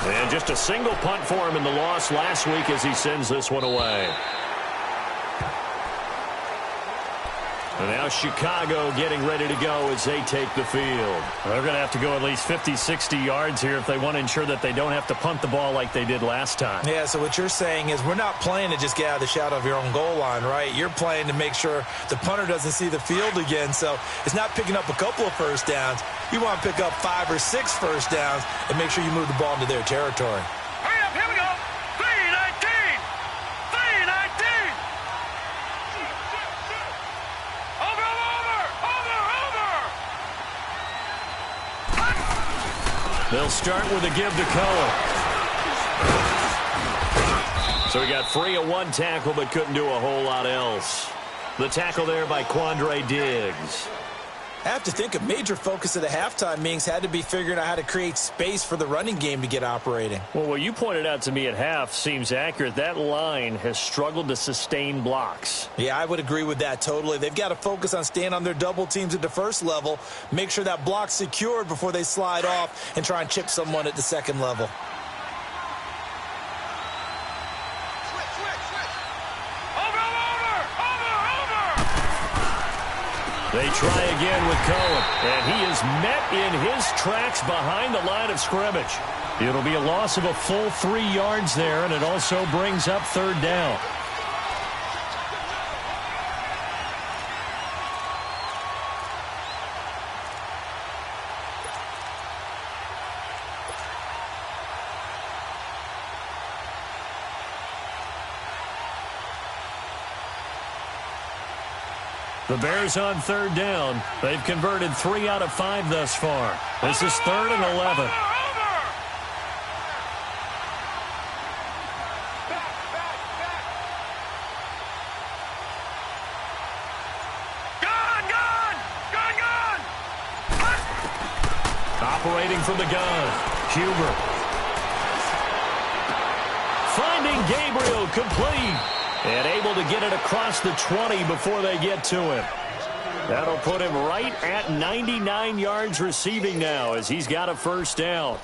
And just a single punt for him in the loss last week as he sends this one away. And now Chicago getting ready to go as they take the field. They're going to have to go at least 50, 60 yards here if they want to ensure that they don't have to punt the ball like they did last time. Yeah, so what you're saying is we're not playing to just get out of the shadow of your own goal line, right? You're playing to make sure the punter doesn't see the field again. So it's not picking up a couple of first downs. You want to pick up 5 or 6 first downs and make sure you move the ball into their territory. Hurry up, here we go. 3-19. 3-19. They'll start with a give to Cohen. So he got free of 1 tackle but couldn't do a whole lot else. The tackle there by Quandre Diggs. I have to think a major focus of the halftime meetings had to be figuring out how to create space for the running game to get operating. Well, what you pointed out to me at half seems accurate. That line has struggled to sustain blocks. Yeah, I would agree with that totally. They've got to focus on staying on their double teams at the first level, make sure that block's secured before they slide off and try and chip someone at the second level. They try again with Cohen, and he is met in his tracks behind the line of scrimmage. It'll be a loss of a full 3 yards there, and it also brings up 3rd down. The Bears on 3rd down. They've converted 3 out of 5 thus far. This is 3rd and 11. Operating from the gun, Huber. Finding Gabriel complete. And able to get it across the 20 before they get to him. That'll put him right at 99 yards receiving now as he's got a first down.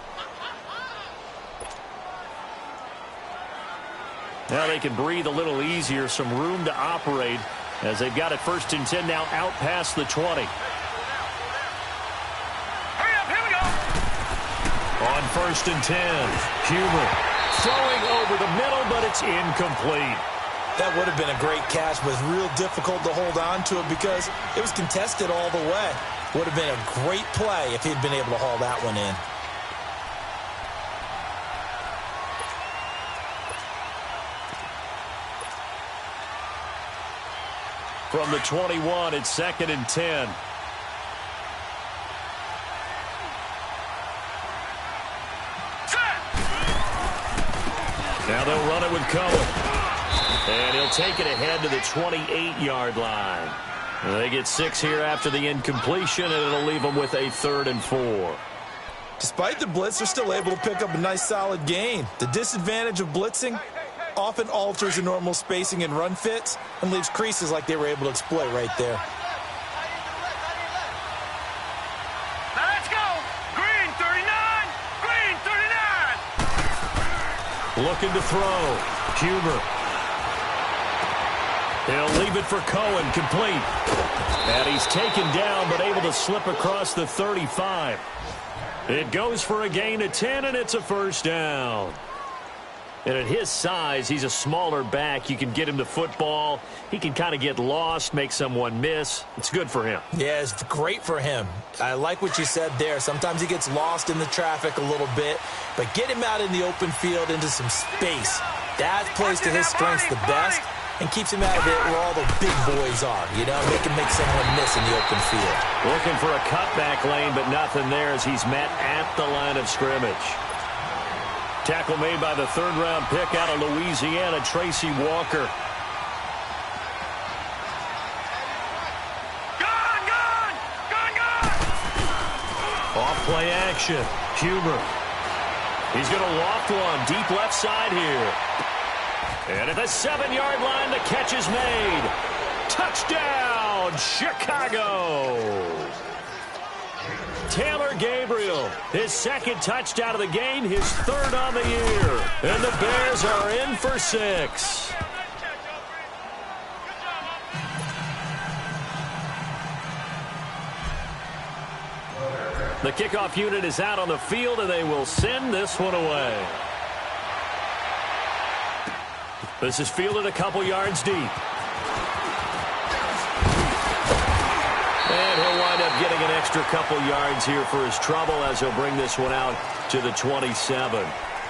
Now they can breathe a little easier, some room to operate as they've got it 1st and 10 now out past the 20. Hurry up, here we go. On 1st and 10, Huber throwing over the middle, but it's incomplete. That would have been a great catch, but it's real difficult to hold on to it because it was contested all the way. Would have been a great play if he'd been able to haul that one in. from the 21. It's 2nd and 10. Now they'll run it with Cohen. And he'll take it ahead to the 28-yard line. They get 6 here after the incompletion, and it'll leave them with a 3rd and 4. Despite the blitz, they're still able to pick up a nice, solid gain. The disadvantage of blitzing often alters the normal spacing and run fits and leaves creases like they were able to exploit right there. Now let's go. Green 39. Green 39. Looking to throw. Huber. He'll leave it for Cohen, complete. And he's taken down, but able to slip across the 35. It goes for a gain of 10, and it's a 1st down. And at his size, he's a smaller back. You can get him to football. He can kind of get lost, make someone miss. It's good for him. Yeah, it's great for him. I like what you said there. Sometimes he gets lost in the traffic a little bit, but get him out in the open field into some space. That plays to his strengths the best and keeps him out of it where all the big boys are. You know, they can make someone miss in the open field. Looking for a cutback lane, but nothing there as he's met at the line of scrimmage. Tackle made by the 3rd-round pick out of Louisiana, Tracy Walker. Gun, gun, gun, gun. Off play action. Huber. He's going to loft one deep left side here. And at the 7-yard line, the catch is made. Touchdown, Chicago. Taylor Gabriel, his 2nd touchdown of the game, his 3rd on the year. And the Bears are in for 6. The kickoff unit is out on the field, and they will send this one away. This is fielded a couple yards deep. And he'll wind up getting an extra couple yards here for his trouble as he'll bring this one out to the 27.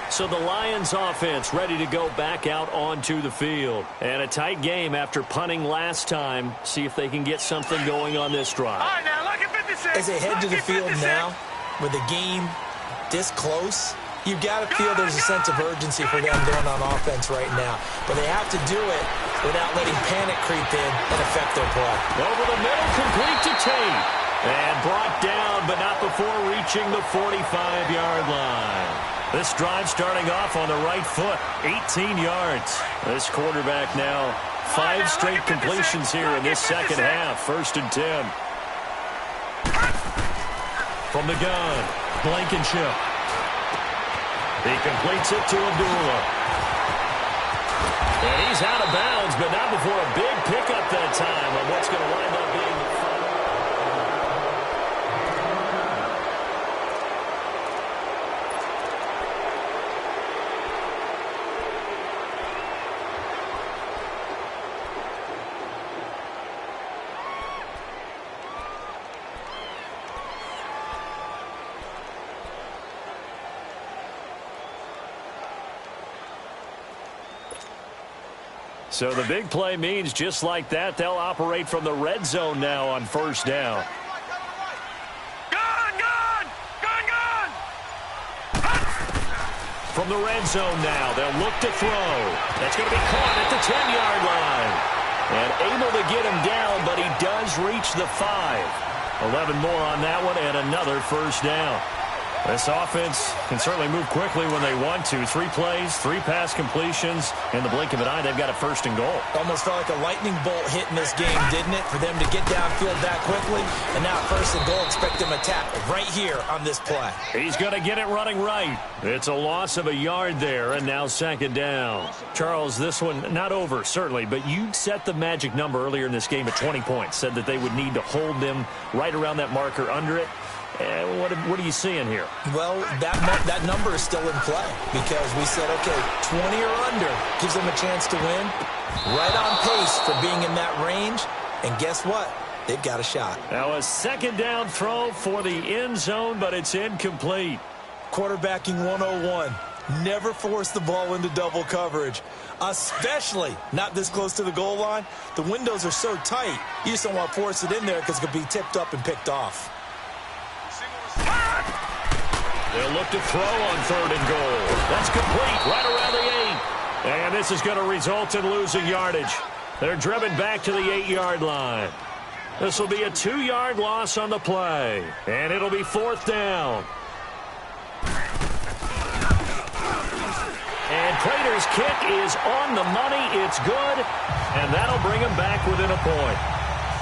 So the Lions offense ready to go back out onto the field. And a tight game after punting last time. See if they can get something going on this drive. All right, now look at 56. As they head to the field now, with the game this close, you've got to feel there's a sense of urgency for them going on offense right now. But they have to do it without letting panic creep in and affect their play. Over the middle, complete to Tate. And brought down, but not before reaching the 45-yard line. This drive starting off on the right foot, 18 yards. This quarterback now, 5 straight completions here in this 2nd half. 1st and 10. From the gun, Blankenship. He completes it to Abdullah. And he's out of bounds, but not before a big pickup that time on what's going to wind up being the final. So the big play means just like that, they'll operate from the red zone now on 1st down. Gun, gun, gun, gun. From the red zone now, they'll look to throw. That's going to be caught at the 10-yard line. And able to get him down, but he does reach the 5. 11 more on that one, and another 1st down. This offense can certainly move quickly when they want to. 3 plays, 3 pass completions. In the blink of an eye, they've got a 1st and goal. Almost felt like a lightning bolt hit in this game, didn't it? For them to get downfield that quickly. And now 1st and goal, expect them to tackle right here on this play. He's going to get it running right. It's a loss of a yard there, and now 2nd down. Charles, this one not over, certainly, but you set the magic number earlier in this game at 20 points. Said that they would need to hold them right around that marker under it. What are you seeing here? Well, that number is still in play because we said, okay, 20 or under gives them a chance to win. Right on pace for being in that range. And guess what? They've got a shot. Now a 2nd down throw for the end zone, but it's incomplete. Quarterbacking 101. Never force the ball into double coverage, especially not this close to the goal line. The windows are so tight, you just don't want to force it in there because it could be tipped up and picked off. They'll look to throw on 3rd and goal. That's complete right around the 8. And this is going to result in losing yardage. They're driven back to the 8-yard line. This will be a 2-yard loss on the play. And it'll be 4th down. And Prater's kick is on the money. It's good. And that'll bring him back within a point.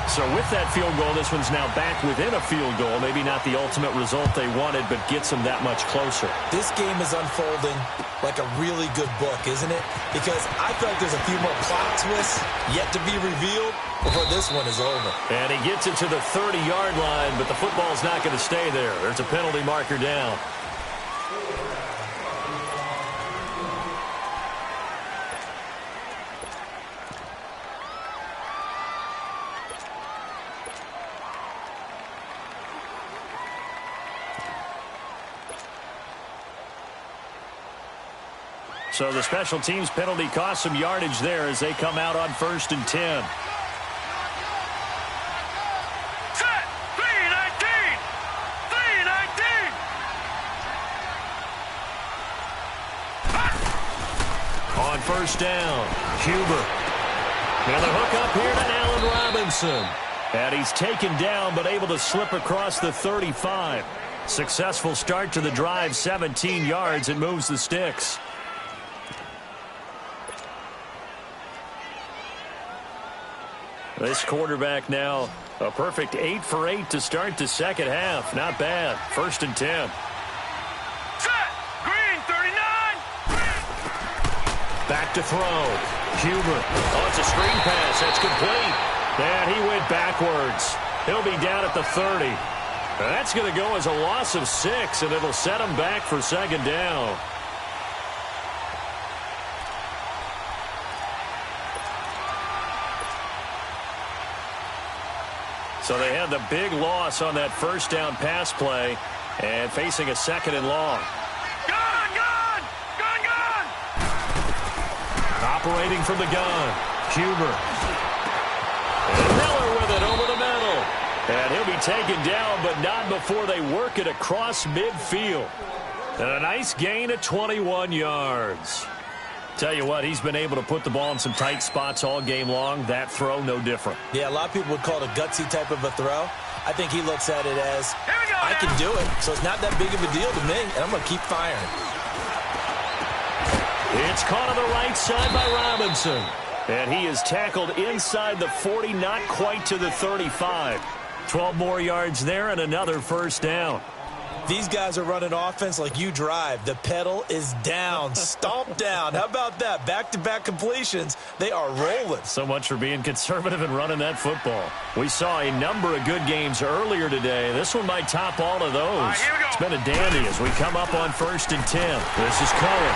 So with that field goal, this one's now back within a field goal. Maybe not the ultimate result they wanted, but gets them that much closer. This game is unfolding like a really good book, isn't it? Because I feel like there's a few more plot twists yet to be revealed before this one is over. And he gets it to the 30-yard line, but the football's not going to stay there. There's a penalty marker down. So the special teams penalty cost some yardage there as they come out on 1st and 10. Set! 319! 319! On 1st down, Huber. Now the hook up here to Allen Robinson. And he's taken down but able to slip across the 35. Successful start to the drive, 17 yards, and moves the sticks. This quarterback now a perfect 8 for 8 to start the second half. Not bad. 1st and 10. Set! Green, 39! Back to throw. Huber. Oh, it's a screen pass. That's complete. And he went backwards. He'll be down at the 30. That's going to go as a loss of 6, and it'll set him back for 2nd down. So they had the big loss on that 1st down pass play and facing a 2nd and long. Gun, gun! Gun, gun! Operating from the gun, Huber. And Miller with it over the middle. And he'll be taken down, but not before they work it across midfield. And a nice gain of 21 yards. Tell you what, he's been able to put the ball in some tight spots all game long. That throw, no different. Yeah, a lot of people would call it a gutsy type of a throw. I think he looks at it as, I can do it, so it's not that big of a deal to me, and I'm going to keep firing. It's caught on the right side by Robinson. And he is tackled inside the 40, not quite to the 35. 12 more yards there and another 1st down. These guys are running offense like you drive. The pedal is down, stomp down. How about that? Back-to-back completions. They are rolling. So much for being conservative and running that football. We saw a number of good games earlier today. This one might top all of those. Right, here we go. It's been a dandy as we come up on 1st and 10. This is Cohen.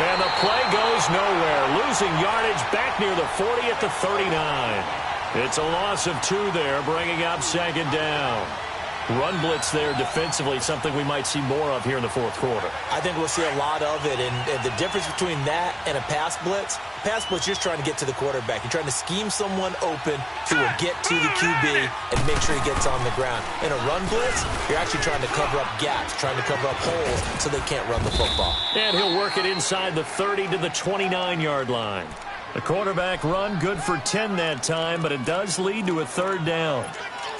And the play goes nowhere. Losing yardage back near the 40 at the 39. It's a loss of 2 there, bringing up 2nd down. Run blitz there defensively, something we might see more of here in the 4th quarter. I think we'll see a lot of it, and the difference between that and a pass blitz, you're just trying to get to the quarterback. You're trying to scheme someone open who will get to the QB and make sure he gets on the ground. In a run blitz, you're actually trying to cover up gaps, trying to cover up holes so they can't run the football. And he'll work it inside the 30 to the 29-yard line. The quarterback run good for 10 that time, but it does lead to a 3rd down.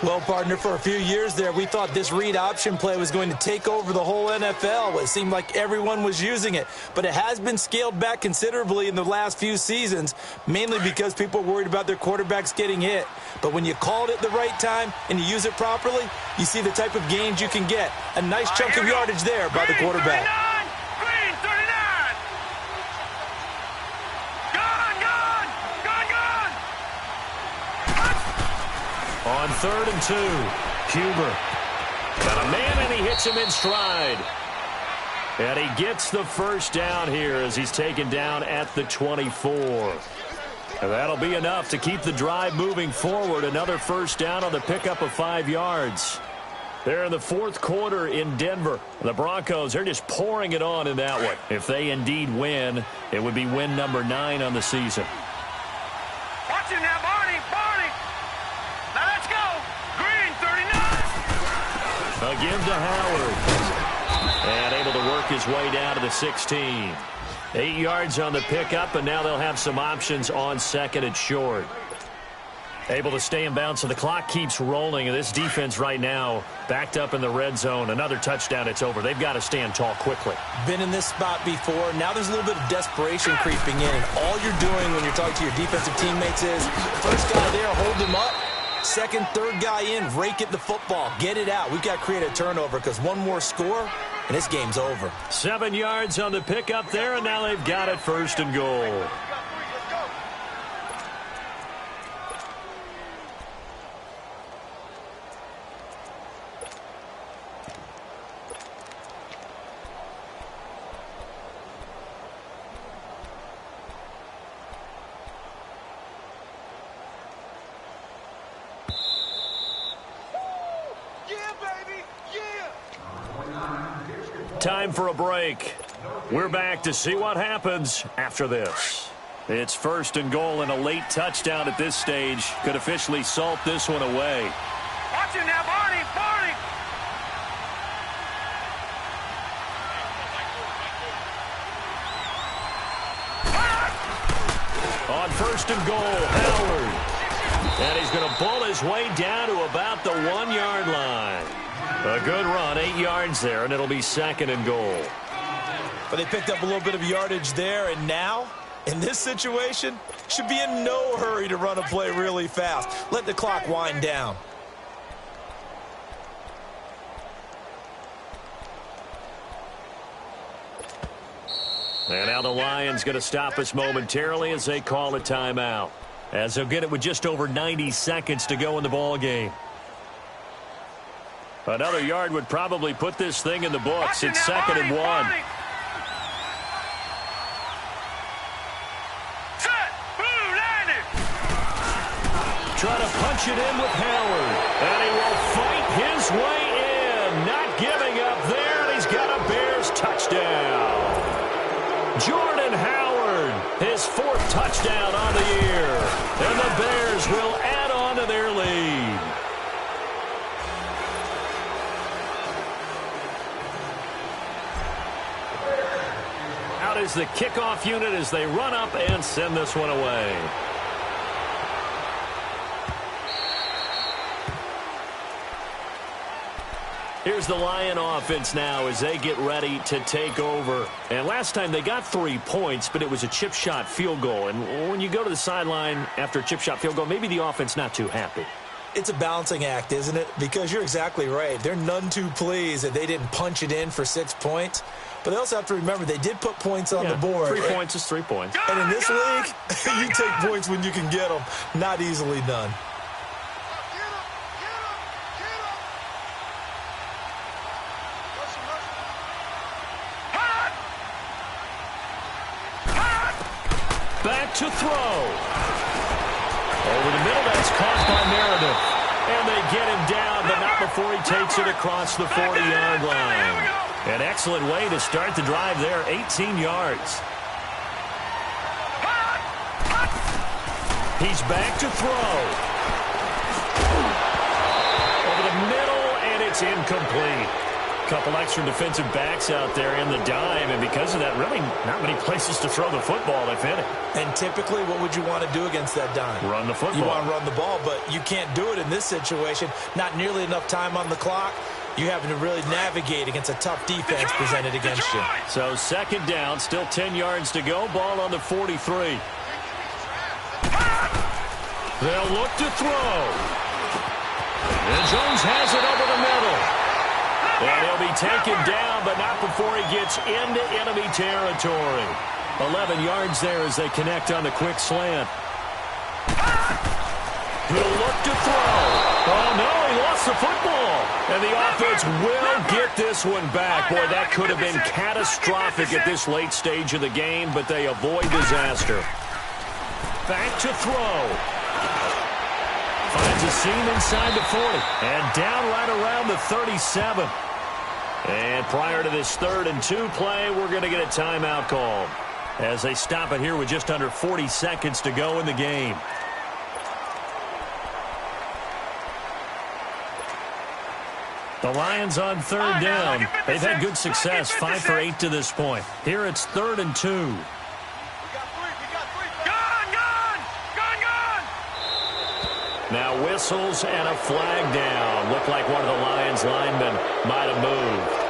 Well, partner, for a few years there, we thought this read option play was going to take over the whole NFL. It seemed like everyone was using it, but it has been scaled back considerably in the last few seasons, mainly because people are worried about their quarterbacks getting hit. But when you call it at the right time and you use it properly, you see the type of gains you can get. A nice chunk of yardage there by the quarterback. Green, 39! Gun, gun! Gun, gun! On 3rd and 2, Huber. Got a man, and he hits him in stride. And he gets the 1st down here as he's taken down at the 24. And that'll be enough to keep the drive moving forward. Another 1st down on the pickup of 5 yards. They're in the fourth quarter in Denver. The Broncos are just pouring it on in that one. If they indeed win, it would be win number 9 on the season. Watch him now, Barney. Barney. Now let's go. Green, 39. A give to Howard. And able to work his way down to the 16. 8 yards on the pickup, and now they'll have some options on second and short. Able to stay in bounds, so the clock keeps rolling. And this defense right now backed up in the red zone. Another touchdown, it's over. They've got to stand tall quickly. Been in this spot before. Now there's a little bit of desperation creeping in. And all you're doing when you're talking to your defensive teammates is, first guy there, hold him up. Second, third guy in, rake at the football. Get it out. We've got to create a turnover because one more score, and this game's over. 7 yards on the pickup there, and now they've got it first and goal. Time for a break. We're back to see what happens after this. It's first and goal, and a late touchdown at this stage could officially salt this one away. Watch him now, Barney. Barney. On first and goal, Howard. And he's going to pull his way down to about the 1 yard line. A good run, 8 yards there, and it'll be second and goal. But they picked up a little bit of yardage there, and now, in this situation, should be in no hurry to run a play really fast. Let the clock wind down. And now the Lions going to stop us momentarily as they call a timeout. As they'll get it with just over 90 seconds to go in the ball game. Another yard would probably put this thing in the books. It's second and 1. Try to punch it in with Howard. And he will fight his way in. Not giving up there, and he's got a Bears touchdown. Jordan Howard, his 4th touchdown on the year. And the Bears will add on to their lead. Out is the kickoff unit as they run up and send this one away. Here's the Lion offense now as they get ready to take over. And last time they got 3 points, but it was a chip shot field goal. And when you go to the sideline after a chip shot field goal, maybe the offense not too happy. It's a balancing act, isn't it? Because you're exactly right. They're none too pleased that they didn't punch it in for 6 points. But they also have to remember they did put points on the board. 3 points is 3 points. And in this league, you take points when you can get them. Not easily done. Back to throw. Over the middle, that's caught by Meredith. And they get him down, but not before he takes it across the 40-yard line. An excellent way to start the drive there, 18 yards. He's back to throw. Over the middle, and it's incomplete. Couple extra defensive backs out there in the dime, and because of that, really not many places to throw the football, if any. And typically, what would you want to do against that dime? Run the football. You want to run the ball, but you can't do it in this situation. Not nearly enough time on the clock. You having to really navigate against a tough defense presented against you. So second down, still 10 yards to go. Ball on the 43. They'll look to throw. And Jones has it over the middle. And he'll be taken down, but not before he gets into enemy territory. 11 yards there as they connect on the quick slant. He'll look to throw. Oh, no, he lost the football. And the offense will get this one back. Boy, that could have been catastrophic at this late stage of the game, but they avoid disaster. Back to throw. Finds a seam inside the 40. And down right around the 37. And prior to this 3rd and 2 play, we're going to get a timeout called as they stop it here with just under 40 seconds to go in the game. The Lions on 3rd down. They've had good success, 5 for 8 to this point. Here it's 3rd and 2. Gun! Now whistles and a flag down. Looked like one of the Lions linemen might have moved.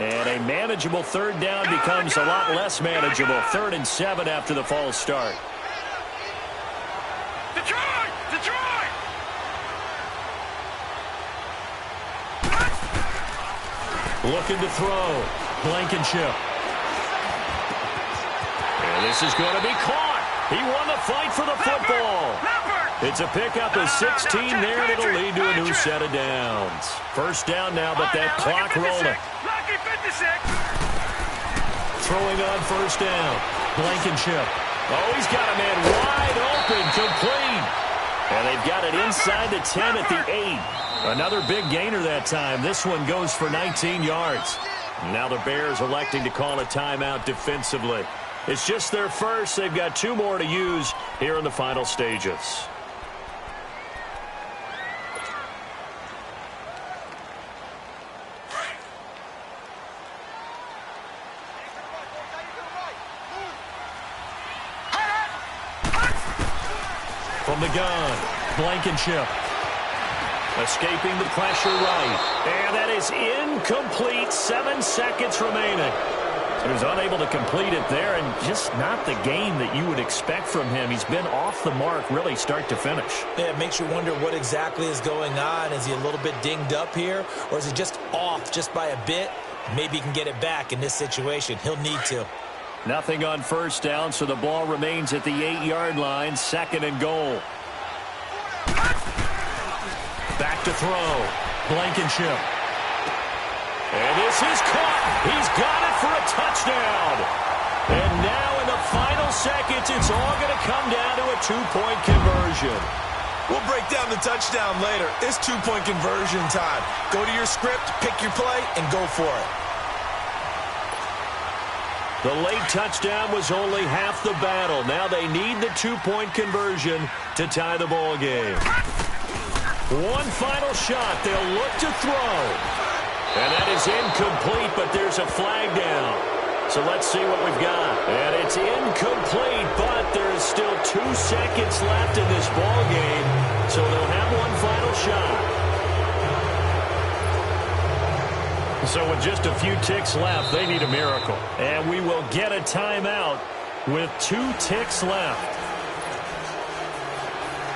And a manageable 3rd down becomes a lot less manageable. 3rd and 7 after the false start. Detroit! Detroit! Looking to throw. Blankenship. And this is going to be caught. He won the fight for the football. It's a pickup of 16 there, and it'll lead to a new set of downs. 1st down now, but that clock rolling. Throwing on 1st down. Blankenship. Oh, he's got a man wide open, complete. And they've got it inside the 10 at the 8. Another big gainer that time. This one goes for 19 yards. Now the Bears electing to call a timeout defensively. It's just their first. They've got 2 more to use here in the final stages. From the gun, Blankenship. Escaping the pressure right. And that is incomplete. 7 seconds remaining. He was unable to complete it there, and just not the game that you would expect from him. He's been off the mark really start to finish. Yeah, it makes you wonder what exactly is going on. Is he a little bit dinged up here, or is he just off just by a bit? Maybe he can get it back in this situation. He'll need to. Nothing on 1st down, so the ball remains at the 8-yard line. 2nd and goal. Back to throw. Blankenship. And this is caught. He's got it for a touchdown. And now in the final seconds, it's all going to come down to a 2-point conversion. We'll break down the touchdown later. It's 2-point conversion time. Go to your script, pick your play, and go for it. The late touchdown was only half the battle. Now they need the 2-point conversion to tie the ball game. One final shot. They'll look to throw. And that is incomplete, but there's a flag down. So let's see what we've got. And it's incomplete, but there's still 2 seconds left in this ball game. So they'll have one final shot. So with just a few ticks left, they need a miracle. And we will get a timeout with 2 ticks left.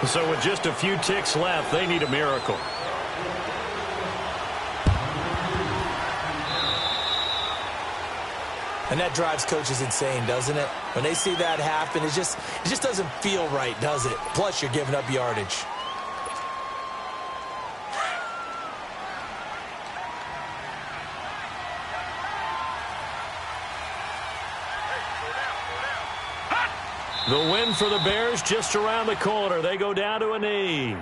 So with just a few ticks left, they need a miracle. And that drives coaches insane, doesn't it? When they see that happen, it just doesn't feel right, does it? Plus, you're giving up yardage. The win for the Bears just around the corner. They go down to a knee.